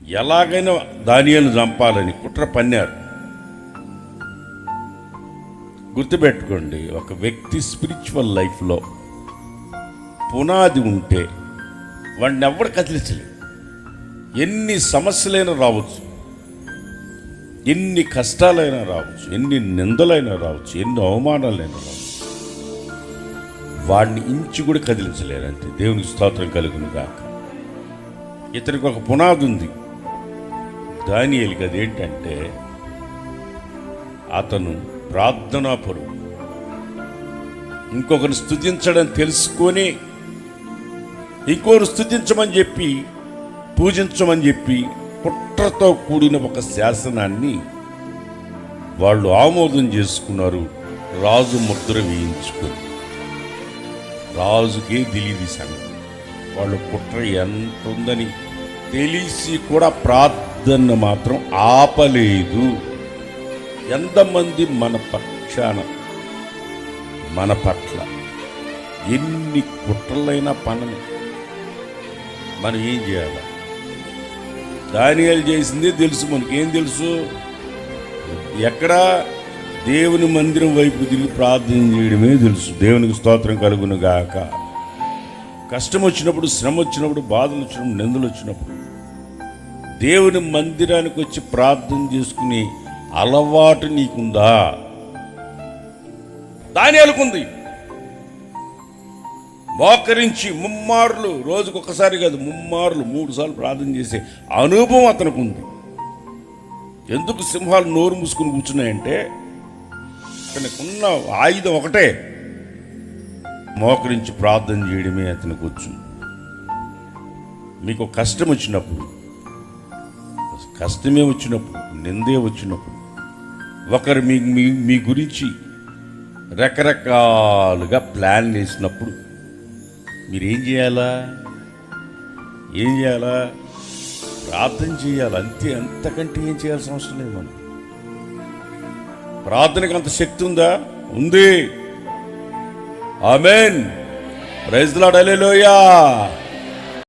ఎలాగైనా దానియేలును చంపాలని కుట్ర పన్నారు. గుర్తుపెట్టుకోండి, ఒక వ్యక్తి స్పిరిచువల్ లైఫ్లో పునాది ఉంటే వాడిని ఎవరు కదిలించలేదు. ఎన్ని సమస్యలైనా రావచ్చు, ఎన్ని కష్టాలైనా రావచ్చు, ఎన్ని నిందలైనా రావచ్చు, ఎన్ని అవమానాలైనా రావచ్చు, వాడిని ఇంచు కూడా కదిలించలేరంటే దేవునికి స్తోత్రం కలుగును గాక. ఇతనికి ఒక పునాది ఉంది. దానియేలుకి అదేంటంటే అతను ప్రార్థనాపరుడు. ఇంకొకరిని స్తుతించడం తెలుసుకొని ఇంకొకరు స్తుతించమని చెప్పి పూజించమని చెప్పి కుట్రతో కూడిన ఒక శాసనాన్ని వాళ్ళు ఆమోదం చేసుకున్నారు. రాజు ముద్ర వేయించుకొని, రాజుకే తెలియదు సంగతి. వాళ్ళు కుట్ర ఎంత ఉందని తెలిసి కూడా ప్రార్థన మాత్రం ఆపలేదు. ఎంతమంది మన పక్షాన, మన పట్ల ఎన్ని కుట్రలైనా పనులు మనం ఏం చేయాలి? దానియేలు చేసిందే తెలుసు, మనకేం తెలుసు? ఎక్కడ దేవుని మందిరం వైపు తిరిగి ప్రార్థన చేయడమే తెలుసు. దేవునికి స్తోత్రం కలుగును గాక. కష్టం వచ్చినప్పుడు, శ్రమ వచ్చినప్పుడు, బాధలు వచ్చినప్పుడు, నిందలు వచ్చినప్పుడు దేవుని మందిరానికి వచ్చి ప్రార్థన చేసుకునే అలవాటు నీకుందా? దానియేలుకుంది. మోకరించి ముమ్మార్లు, రోజుకు ఒకసారి కాదు, ముమ్మార్లు 3 సార్లు ప్రార్థన చేసే అనుభవం అతనికి ఉంది. ఎందుకు సింహాలు నోరు మూసుకుని కూర్చున్నాయంటే అతనికి ఉన్న ఆయుధం ఒకటే, మోకరించి ప్రార్థన చేయడమే అతనికి వచ్చు. మీకు కష్టం వచ్చినప్పుడు, కష్టమే వచ్చినప్పుడు, నిందే వచ్చినప్పుడు, ఒకరు మీ గురించి రకరకాలుగా ప్లాన్ వేసినప్పుడు మీరేం చేయాలా? ఏం చేయాలా? ప్రార్థన చేయాలి అంతే. అంతకంటే ఏం చేయాల్సిన అవసరం లేదు. మనం ప్రార్థనకు అంత శక్తి ఉందా? ఉంది. Amen. Praise the lord. Hallelujah.